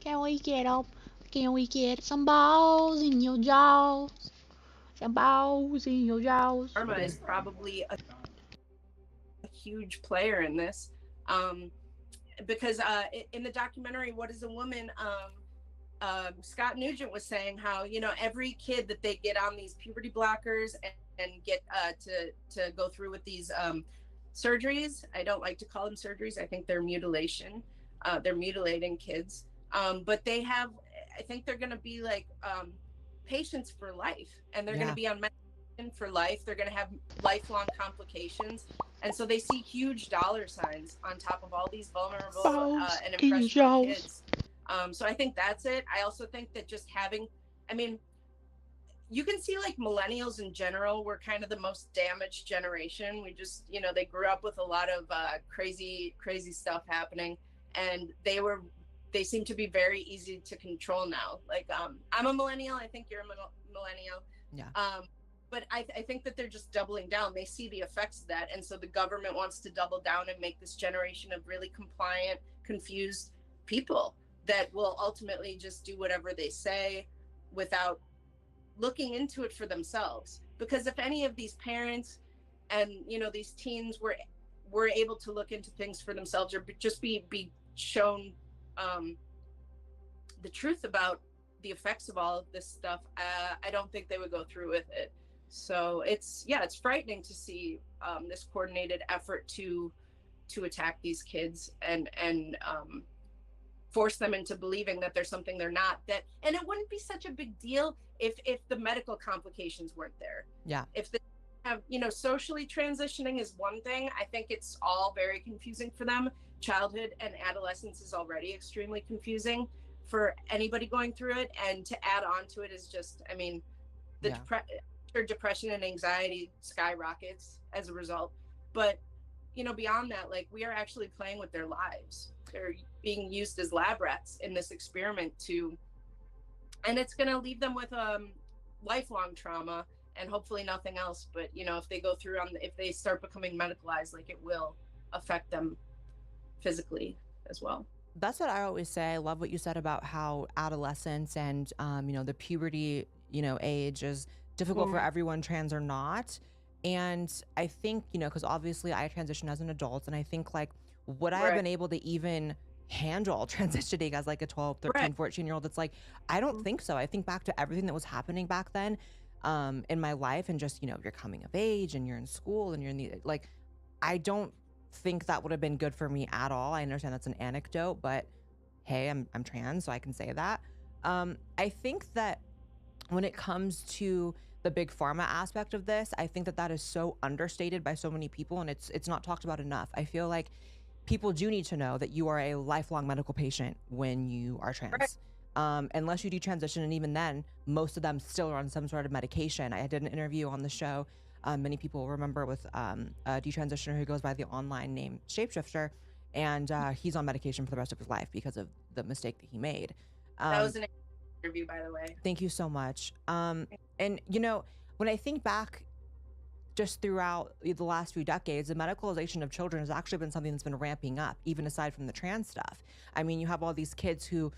Can we get up? Can we get some balls in your jaws? Some balls in your jaws. Pharma is probably a huge player in this. Um, because in the documentary "What Is a Woman," Scott Nugent was saying how, you know, every kid that they get on these puberty blockers and get to go through with these surgeries. I don't like to call them surgeries. I think they're mutilation. They're mutilating kids. But they have, I think they're going to be like patients for life, and they're going to Yeah. be on medication for life. They're going to have lifelong complications. And so they see huge dollar signs on top of all these vulnerable Balls and in your impressionable jaws. kids. So I think that's it. I also think that just having, I mean, you can see like millennials in general were kind of the most damaged generation. We just, you know, they grew up with a lot of crazy stuff happening, and they seem to be very easy to control now. Like, I'm a millennial. I think you're a millennial. Yeah. But I think that they're just doubling down. They see the effects of that. And so the government wants to double down and make this generation of really compliant, confused people that will ultimately just do whatever they say without looking into it for themselves. Because if any of these parents and, you know, these teens were able to look into things for themselves, or just be shown the truth about the effects of all of this stuff, I don't think they would go through with it. So it's frightening to see this coordinated effort to attack these kids and force them into believing that there's something they're not. That, and it wouldn't be such a big deal if the medical complications weren't there. Yeah. If they have, you know, socially transitioning is one thing. I think it's all very confusing for them. Childhood and adolescence is already extremely confusing for anybody going through it, and to add on to it is just, I mean, the Yeah. depression and anxiety skyrockets as a result. But, you know, beyond that, like, we are actually playing with their lives. They're being used as lab rats in this experiment and it's going to leave them with lifelong trauma and hopefully nothing else. But, you know, if they go through if they start becoming medicalized, like, it will affect them physically as well. That's what I always say. I love what you said about how adolescence and, the puberty, age is difficult for everyone, trans or not. And I think, because obviously I transitioned as an adult, and I think like, would I have Right. been able to even handle transitioning as like a 12, 13, Right. 14-year-old? It's like, I don't think so. I think back to everything that was happening back then in my life, and just, you're coming of age and you're in school and you're in the, like, I don't think that would have been good for me at all. I understand that's an anecdote, but hey, I'm trans, so I can say that. I think that when it comes to the big pharma aspect of this, I think that that is so understated by so many people, and it's not talked about enough. I feel like people do need to know that you are a lifelong medical patient when you are Right. trans. Unless you detransition, and even then, most of them still are on some sort of medication. I did an interview on the show. Many people remember with a detransitioner who goes by the online name Shapeshifter, and he's on medication for the rest of his life because of the mistake that he made. That Um, was an interview, by the way. Thank you so much. And when I think back just throughout the last few decades, the medicalization of children has actually been something that's been ramping up, even aside from the trans stuff. I mean, you have all these kids who,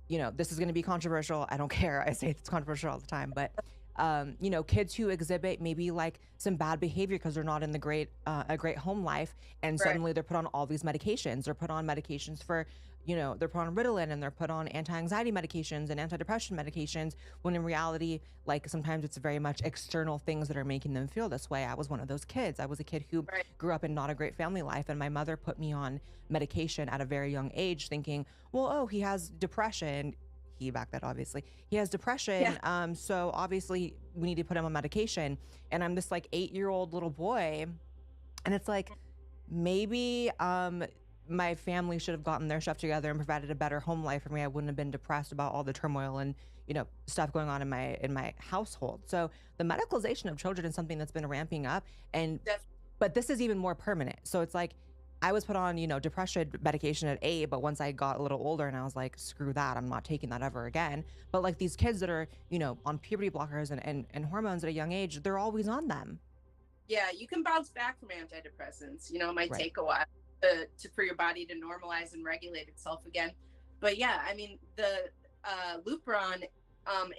this is going to be controversial. I don't care. I say it's controversial all the time, but kids who exhibit maybe like some bad behavior because they're not in a great home life, and Right. suddenly they're put on all these medications. They're put on medications for, they're put on Ritalin, and they're put on anti-anxiety medications and antidepressant medications, when in reality, like, sometimes it's very much external things that are making them feel this way. I was one of those kids. I was a kid who Right. grew up in not a great family life, and my mother put me on medication at a very young age, thinking, well, oh, he has depression. He backed that, obviously. He has depression, Yeah. so obviously we need to put him on medication. And I'm this like 8-year-old little boy, and it's like, maybe my family should have gotten their stuff together and provided a better home life for me. I wouldn't have been depressed about all the turmoil and stuff going on in my household. So the medicalization of children is something that's been ramping up, and Def- but this is even more permanent. So it's like, I was put on, depression medication at 8, but once I got a little older and I was like, screw that, I'm not taking that ever again. But like these kids that are, on puberty blockers and hormones at a young age, they're always on them. yeah, you can bounce back from antidepressants. You know, it might Right. take a while for your body to normalize and regulate itself again. But yeah, I mean, the Lupron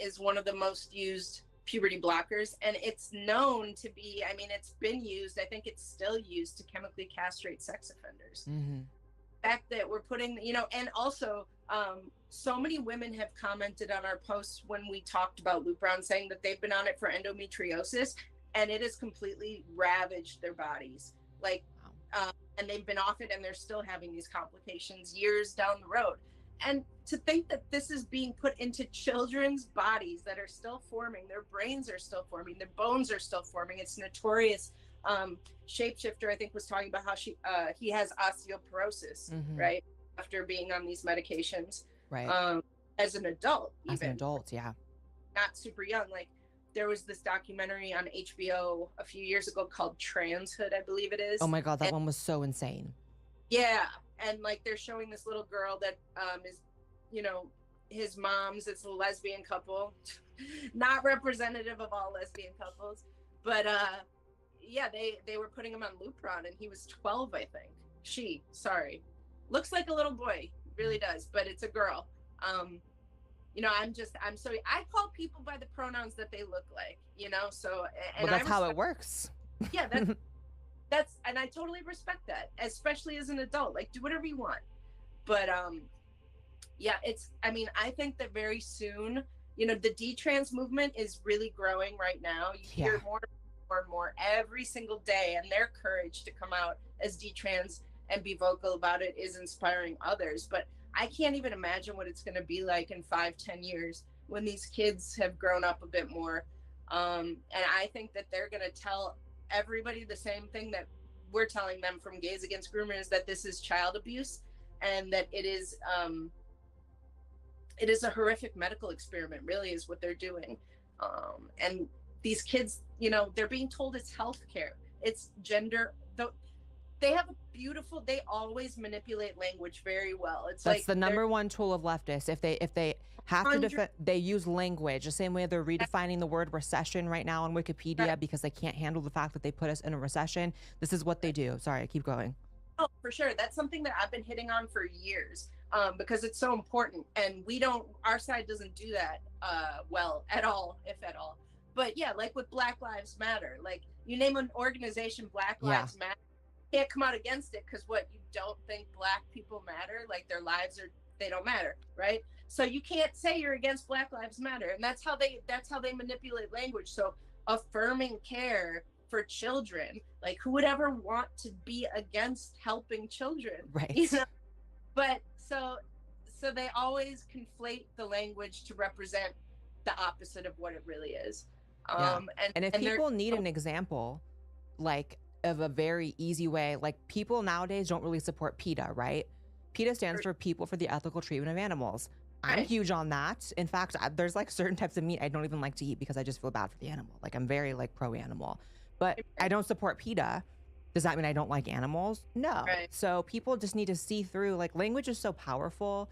is one of the most used puberty blockers, and it's known to be, I mean, it's been used, I think it's still used to chemically castrate sex offenders. The fact that we're putting, you know, and also so many women have commented on our posts when we talked about Lupron, saying that they've been on it for endometriosis, and it has completely ravaged their bodies. Like, and they've been off it, and they're still having these complications years down the road. And to think that this is being put into children's bodies that are still forming, their brains are still forming, their bones are still forming. It's notorious. Shapeshifter, I think, was talking about how he has osteoporosis, right, after being on these medications, right, as an adult, even. As an adult, yeah, not super young. Like, there was this documentary on HBO a few years ago called Transhood, I believe it is. Oh my god, that one was so insane. Yeah, and like they're showing this little girl that is, you know, his mom's, it's a lesbian couple, not representative of all lesbian couples, but yeah, they were putting him on Lupron, and he was 12, I think. Looks like a little boy, really does, but it's a girl. You know, I call people by the pronouns that they look like, you know, so. And well, that's how it works. Yeah, that's, and I totally respect that, especially as an adult. Like, do whatever you want. But yeah, I mean, I think that very soon, you know, the detrans movement is really growing right now. You hear more and more every single day, and their courage to come out as detrans and be vocal about it is inspiring others. But I can't even imagine what it's going to be like in 5-10 years when these kids have grown up a bit more. And I think that they're going to tell everybody the same thing that we're telling them from Gays Against Groomers, that this is child abuse, and that it is a horrific medical experiment, really, is what they're doing. And these kids, you know, they're being told it's healthcare, it's gender. They always manipulate language very well. It's that's like the number one tool of leftists. If they have to defend, they use language the same way they're redefining the word recession right now on Wikipedia because they can't handle the fact that they put us in a recession. This is what they do. Sorry, keep going. Oh, for sure. That's something that I've been hitting on for years, because it's so important, and our side doesn't do that well at all, if at all. But yeah, like with Black Lives Matter, like you name an organization, Black Lives Matter, you can't come out against it because you don't think Black people matter, like their lives they don't matter, right? So you can't say you're against Black Lives Matter, and that's how they manipulate language. So affirming care for children, like who would ever want to be against helping children, right? You know? But so they always conflate the language to represent the opposite of what it really is. And if people need an example, like of a very easy way, like people nowadays don't really support PETA, right? PETA stands for People for the Ethical Treatment of Animals. I'm huge on that. In fact, there's like certain types of meat I don't even like to eat because I just feel bad for the animal. Like I'm very like pro animal, but I don't support PETA. Does that mean I don't like animals? No. So people just need to see through, like language is so powerful.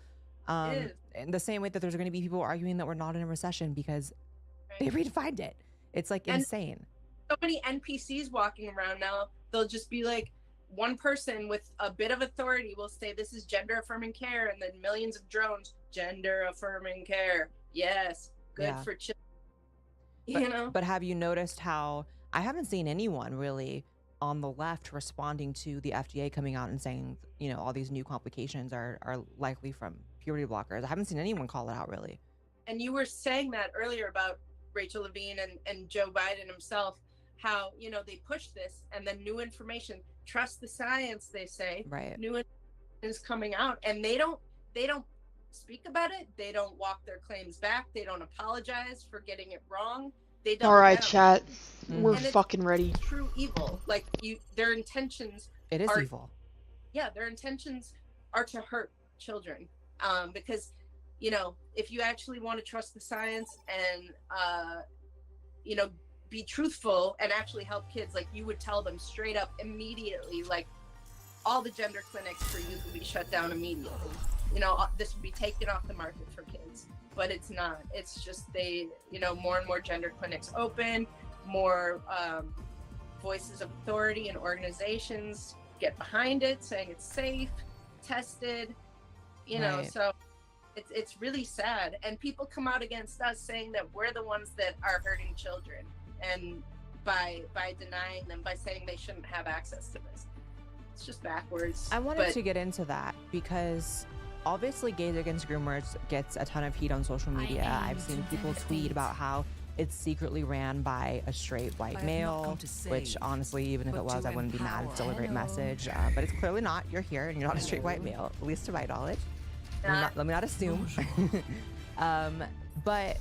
In the same way that there's going to be people arguing that we're not in a recession because they redefined it. It's like insane. So many NPCs walking around now, they'll just be like, one person with a bit of authority will say this is gender affirming care, and then millions of drones, gender affirming care. Yes, good for children. You know? But have you noticed how I haven't seen anyone really on the left responding to the FDA coming out and saying, you know, all these new complications are likely from puberty blockers? I haven't seen anyone call it out really. And you were saying that earlier about Rachel Levine and Joe Biden himself, how, you know, they push this and then new information, trust the science, they say, new information is coming out, and they don't speak about it. They don't walk their claims back. They don't apologize for getting it wrong. They don't. All right, chat. We're fucking ready. True evil. Like their intentions. It is evil. Yeah, their intentions are to hurt children. Because, you know, if you actually want to trust the science and, you know, be truthful and actually help kids, like you would tell them straight up immediately, like all the gender clinics for youth would be shut down immediately. You know, this would be taken off the market for kids, but it's not. It's just more and more gender clinics open, more voices of authority and organizations get behind it saying it's safe, tested, you know, so it's really sad, and people come out against us saying that we're the ones that are hurting children, and by denying them, by saying they shouldn't have access to this. It's just backwards. I wanted to get into that because obviously Gays Against Groomers gets a ton of heat on social media. I've seen people tweet about how it's secretly ran by a straight white male, which honestly, even if it was, I wouldn't be mad. It's still a great message, but it's clearly not. You're here and you're not a straight white male, at least to my knowledge. Let me not assume. But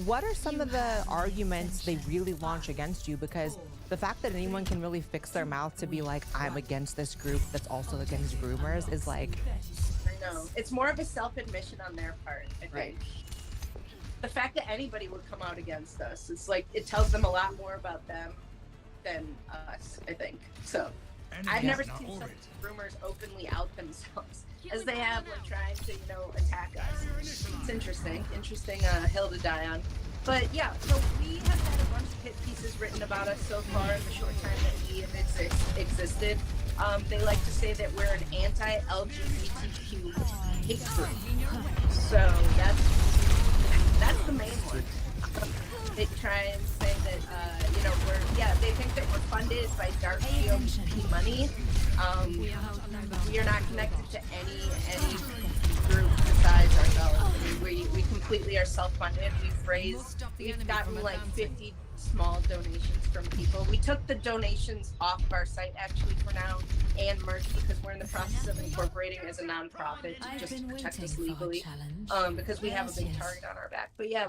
what are some of the arguments they really launch against you? Because the fact that anyone can really fix their mouth to be like, I'm against this group that's also against groomers is like... I know. It's more of a self-admission on their part, I think. Right. The fact that anybody would come out against us, it's like, it tells them a lot more about them than us, I think. So, I've never seen some groomers openly out themselves as they have when trying to, attack us. It's interesting hill to die on. But yeah, so we have had a bunch of hit pieces written about us so far in the short time that we have existed. They like to say that we're an anti-LGBTQ hate group. So that's the main one. They try and say that, they think that we're funded by dark GOP money. We are not connected to any group besides ourselves. I mean, we completely are self-funded. We've gotten like 50 small donations from people. We took the donations off of our site actually for now and merged because we're in the process of incorporating as a nonprofit just to protect us legally, because we have a big target on our back. But yeah.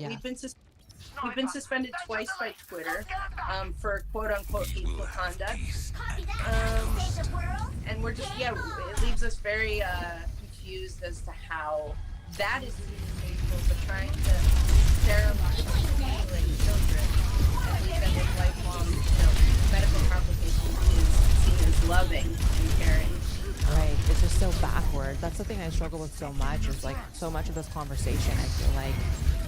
We've been suspended twice by Twitter for quote-unquote hateful conduct. And we're just, it leaves us very confused as to how that is hateful, but trying to sterilize children and leave them with lifelong, medical complications is seen as loving and caring. Right, it's just so backward. That's the thing I struggle with so much, is like so much of this conversation, I feel like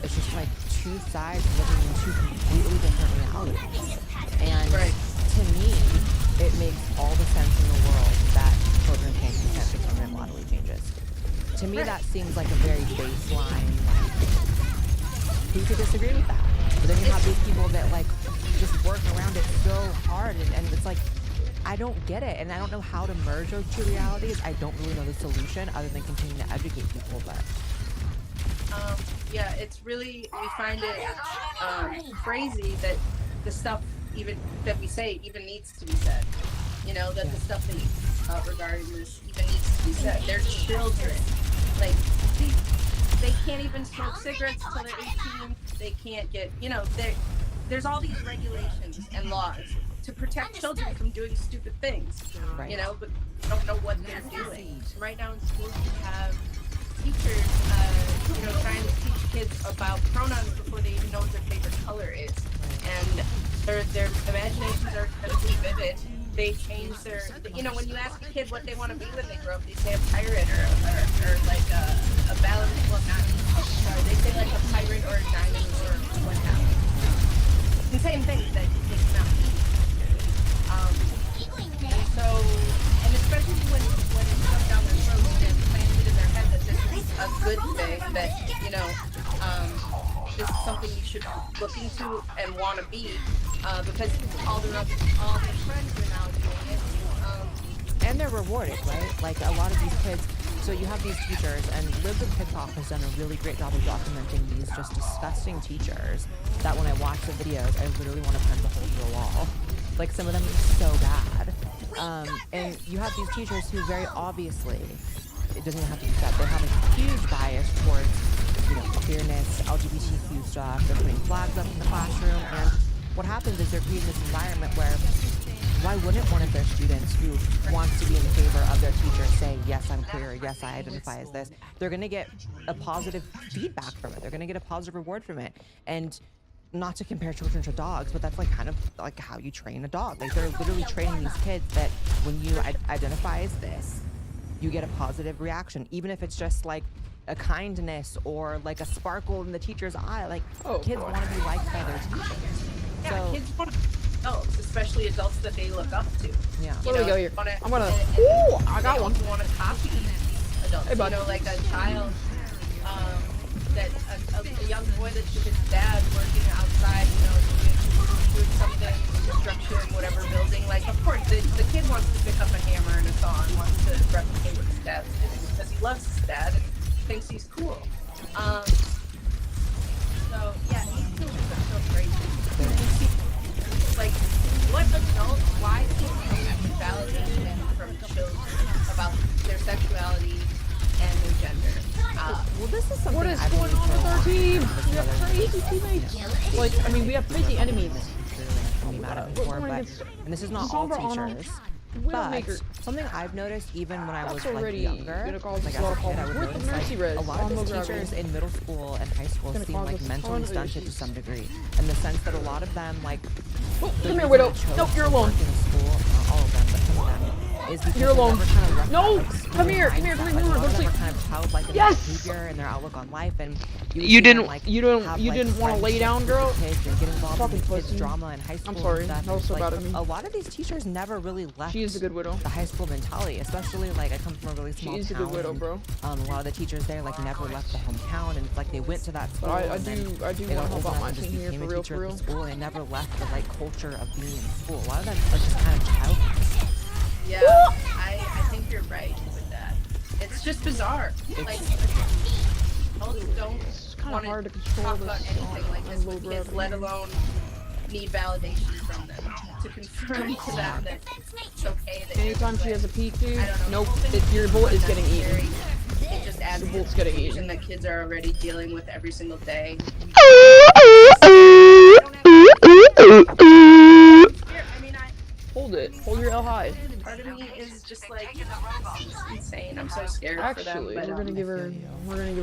it's just like two sides living in two completely different realities. And to me, it makes all the sense in the world that children can't consent to permanent bodily changes. To me, that seems like a very baseline, who could disagree with that? But then you have these people that like just work around it so hard, and it's like, I don't get it, and I don't know how to merge those two realities. I don't really know the solution other than continuing to educate people, but... it's really, we find it crazy that the stuff even that we say even needs to be said. That the stuff that you regarding this even needs to be said. They're children. Like, they can't even smoke cigarettes until they're 18. They can't get, there's all these regulations and laws to protect children from doing stupid things, but don't know what they're doing. Right now in schools, you have teachers, trying to teach kids about pronouns before they even know what their favorite color is. And their imaginations are incredibly vivid. They change their, when you ask a kid what they want to be when they grow up, they say a pirate or like a ballerina, well, not, sorry, they say like a pirate or a dinosaur or what have you. The same thing that they cannot be. And especially when it's shoved down their throats and planted in their head that this is a good thing, that, this is something you should look into and want to be, because all their friends are now doing it. And they're rewarded, right? Like a lot of these kids, so you have these teachers, and Lives in TikTok has done a really great job of documenting these just disgusting teachers that when I watch the videos, I literally want to punch a hole through a wall. Like some of them are so bad. And you have these teachers who very obviously, it doesn't even have to be said, they have a huge bias towards, queerness, LGBTQ stuff. They're putting flags up in the classroom, and what happens is they're creating this environment where, why wouldn't one of their students who wants to be in favor of their teacher say, yes, I'm queer, yes, I identify as this? They're going to get a positive feedback from it. They're going to get a positive reward from it. And not to compare children to dogs, but that's like kind of like how you train a dog. Like they're literally training these kids that when you identify as this, you get a positive reaction, even if it's just like a kindness or like a sparkle in the teacher's eye. Like kids want to be liked by their teachers. Yeah, kids want to be adults, especially adults that they look up to. Yeah. Where do we go here? I got one. You want to copy adults. Hey, bud. Like a child. that a young boy that took his dad working outside, you know, doing something, construction, whatever building. Like, of course, the kid wants to pick up a hammer and a saw and wants to replicate what his dad's doing because he loves his dad and thinks he's cool. So yeah, these children are so crazy. Like, what adults? Why can't we get validation from children about their sexuality and their gender? Well, this is something What is I've going been on with our told team? We have crazy teammates. Like, I mean, we have crazy enemies. Be mad at me for, but, and this is not all teachers, but Widowmaker. something I've noticed even when I was That's like already younger, gonna cause like us a lot as of a kid, I would problems. Where's the notice mercy like, res? a lot of Combo these grabbing. teachers in middle school and high school Gonna seem cause like us a mentally ton of stunted to issues. some degree, in the sense that a lot of them like Oh, the come here, reason Widow. they chose Nope, you're to alone. work in school, not all of them, but some of them, is because You're they alone. never kind of left No, that, like, come here, school come here, mindset. come Like, here, a lot go of them sleep. were kind of childlike in Yes! their behavior and their outlook on life, and You would see them, didn't, like, you didn't, have, you like, didn't want to lay friendships down, with girl. the kids and get involved Fucking in kids pussy. drama in high school. I'm sorry, and stuff. that was so Like, bad of me. a lot of these teachers never really left. She is a good widow. The high school mentality, especially like I come from a really She small is a town. good widow, and, bro. a lot of the teachers there like never left the hometown, and it's like they went to that school. But I and then do they want got to help old out enough my and just team here became for a real, teacher for at real. the school and never left the like culture of being in school. A lot of them are just kind of childish. Yeah, I think you're right with that. It's just bizarre. Like, adults don't It's kind of want hard to to control talk this about anything like this low with kids, gravity. let alone need validation from them to confirm to them that it's okay that Anytime she has a peek, dude. I don't know. Nope, your bullet is getting eaten. It just adds The to bullet's the getting confusion eaten. that kids are already dealing with every single day. I don't have here, I mean, Hold it. Hold your L high. part of me is just like, it's insane. I'm so scared Actually, for them. we're gonna give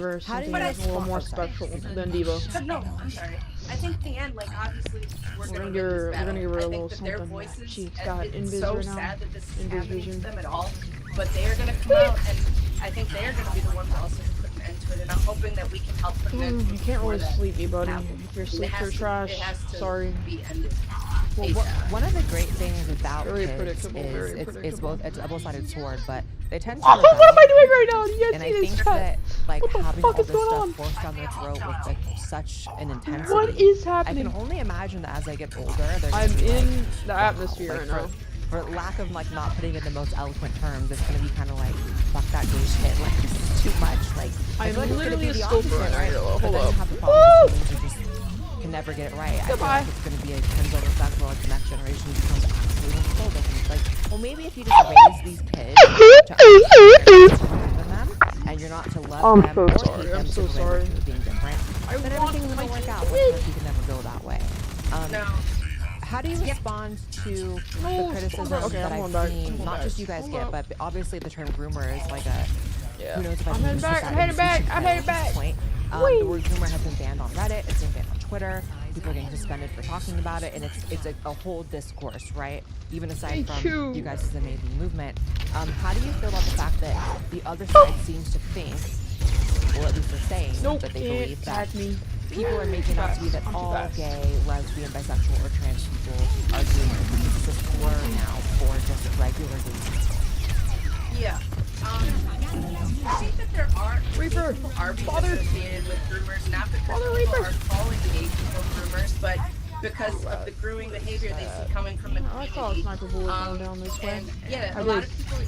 her How do something you that's a little more respond? special than Devo. But no, I'm sorry. I think in the end, like, obviously, we're gonna give her- win this we're battle. gonna give her a I little think that their something. voices, She's got it's invis so right now. sad that this is Invis happening vision. to them at all. But they are gonna come out, and I think they are gonna be the ones also to put an end to it. And I'm hoping that we can help put an end to it. You can't really before that sleep, me buddy. happens. If your It sleeps has are to- trash, it has to sorry. be ended. Well, ASAP. one of the great things about Very kids predictable, very is it's predictable. both it's a both-sided sword, but they tend to Oh, what am I rebel, doing right now? Do you guys and see I this think chat? that like What the having fuck all is this going stuff on? forced down their throat with like such an intensity. What is I happening? can only imagine that as I get older, they're gonna I'm be like, in the atmosphere like, right now. for lack of like not putting it in the most eloquent terms, it's gonna be kind of like fuck that gay shit, like this is too much. Like I I'm feel like it's gonna literally be a the scoper opposite, right now, right? Yellow. But Hold then up. you have the problem with humans who just can never get it right. I feel Goodbye. like it's gonna be a pendulum effect where like the next generation becomes absolutely homophobic. And it's like, well, maybe if you just raise these kids to understand they're different than them, and you're not to love I'm them so or sorry, hate them I'm so simply sorry. for being different, I then want everything's my gonna work out. kid. But of course, you can never go that way. No. How do you respond to No, the criticism okay, that I'm I've going back. seen? I'm going Not back. just you guys Hold get, up. but obviously the term groomer is like a Yeah. who knows if I I'm can heading use back. that I'm in heading the back. future, I'm but heading at this back. point, Whee! the word groomer has been banned on Reddit. It's been banned on Twitter. People are getting suspended for talking about it, and it's a whole discourse, right? Even aside Thank from you. you guys' amazing movement, how do you feel about the fact that the other side seems to think, well, at least they're saying Nope, that they can't believe that attack me. people are making out to be that I'm too all fast. gay, lesbian, bisexual, or trans people are groomers. It's this slur now for just regular gay people. Yeah. I think that there are Reaper, people are being Father. associated with groomers, not because Father people Reaper. are calling gay people groomers, but because of the grooming behavior they see coming from the I saw a community. sniper bullet going down this way. And yeah, I a lot did. of people,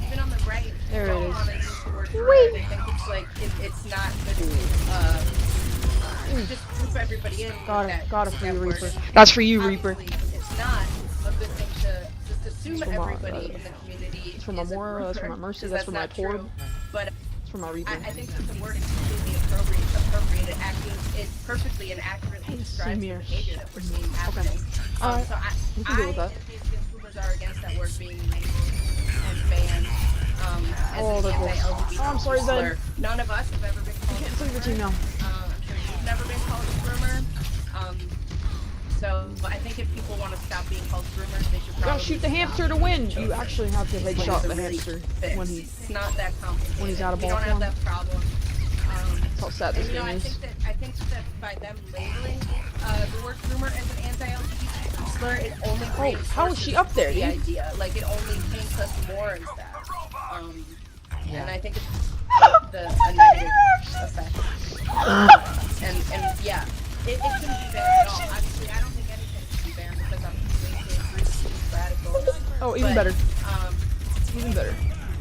even on the right, There it don't is. want to use the word groomer. They think it's like it's not just group everybody in. Got with it. that, Got it with for that you, word. Reaper. That's for you, Reaper. Obviously, it's not a good thing to just assume It's for my, everybody in the community. It's for my is a Mora, that's for my groomer, Mercy, 'cause that's for my not true. Torb, But it's for my Reaper. I think that the word is completely appropriate. It perfectly and accurately describes the here. behavior that we're seeing happening. Alright, So we can deal with that. and consumers are against that word being used and banned as Oh, an they're close. anti-LGBT Oh, I'm sorry, Ben. slur. None of us have ever been You called can't a save your groomer. team now. I'm sure you've never been called a groomer. So I think if people want to stop being called groomers, they should You probably gotta shoot the hamster to win. You actually have to headshot the hamster when he. It's not that complicated. when he's out of we ball don't have form. that problem. That's how sad this And, game I is. think that by them labeling the word groomer as an anti-LGBT slur, it only creates how is she up there, the dude? idea. Like it only paints us more as that. Yeah. And I think it's a negative effect. And yeah, it shouldn't be banned at all. Obviously, I don't think anything should be banned because I'm racist, radical. Oh, even better. Um, Even better.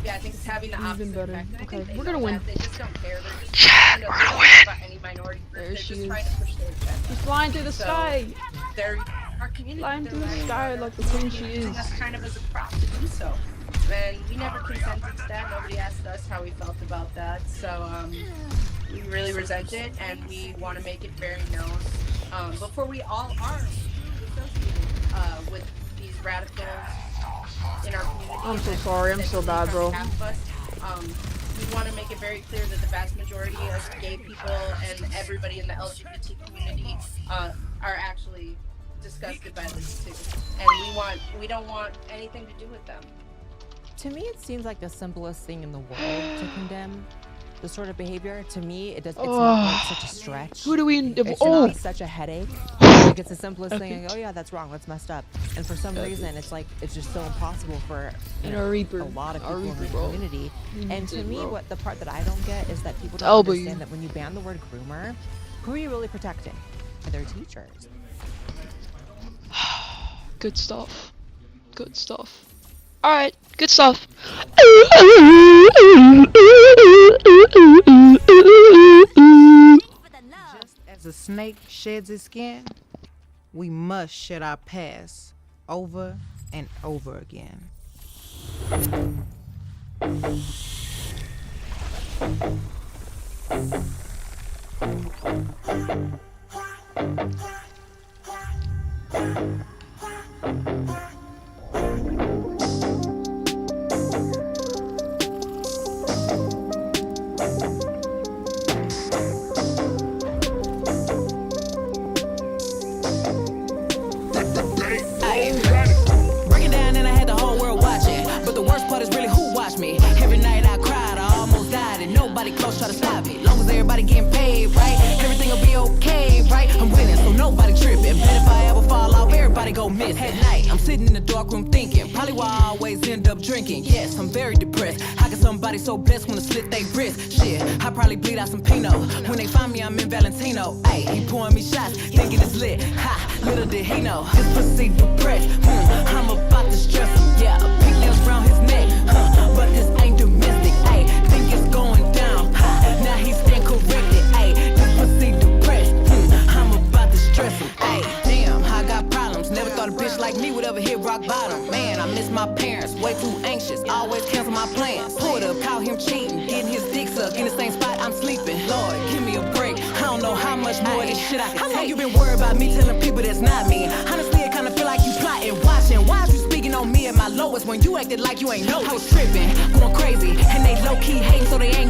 yeah, I think it's having the opposite Even better. effect. And I Okay, think they we're gonna know win. that. They just don't care. They're just, they don't care about any minority group. There They're she just is. trying to push their agenda. She's flying through the So, sky. They're our community. Flying they're through the letting sky like the queen she using is. us kind of as a prop to do so. And we never consented to that. Nobody asked us how we felt about that. So we really resent it, and we want to make it very known before we all are associated with these radicals in our community. I'm so sorry. I'm so bad, bro. We want to make it very clear that the vast majority of gay people and everybody in the LGBT community are actually disgusted by this too, and we don't want anything to do with them. To me, it seems like the simplest thing in the world to condemn this sort of behavior. To me, it's not like such a stretch. Who do we? It's not such a headache. Like, it's the simplest thing. Like, oh yeah, that's wrong. That's messed up. And for some reason, it's like it's just so impossible for And our Reaper. a lot of Our people in the Reaper, bro. community. And to me, what the part that I don't get is that people don't Elbow you. understand that when you ban the word groomer, who are you really protecting? Their teachers. Good stuff. Good stuff. Alright, good stuff. Just as a snake sheds its skin, we must shed our past over and over again. Break it down and I had the whole world watching. But the worst part is really who watched me. Every night I cried, I almost died, and nobody close try to stop me. Long as everybody getting paid, right? Everything will be okay, right? I'm winning, so nobody tripping. Bet if I ever fall off, everybody go miss. At night, I'm sitting in the dark room thinking, probably why I always end up drinking. Yes, I'm very depressed. How can somebody so blessed wanna slit their wrist? Shit, I probably bleed out some Pinot. When they find me, I'm in Valentino. Ayy, he pouring me shots, thinking it's lit. Ha, little did he know. This pussy depressed. I'm about to stress him. Yeah, pink nails around his neck. But this ain't domestic. Ayy, think it's going down. Ha, now he stand corrected. Ayy, this pussy depressed. I'm about to stress him. Ayy, damn, I got problems. Never thought a bitch like me would ever hit rock bottom. Man, I miss my parents. Way too anxious. Always cancel my plans. Pulled up, caught him cheating. Getting his dick sucked in the same spot I'm sleeping. Lord, give me a break. I don't know how much more of this shit I can take. How long you been worried about me telling people that's not me? Honestly, it kinda feel like you plotting, watching. Why is you speaking on me at my lowest when you acted like you ain't know? I was tripping, going crazy, and they low-key hating so they ain't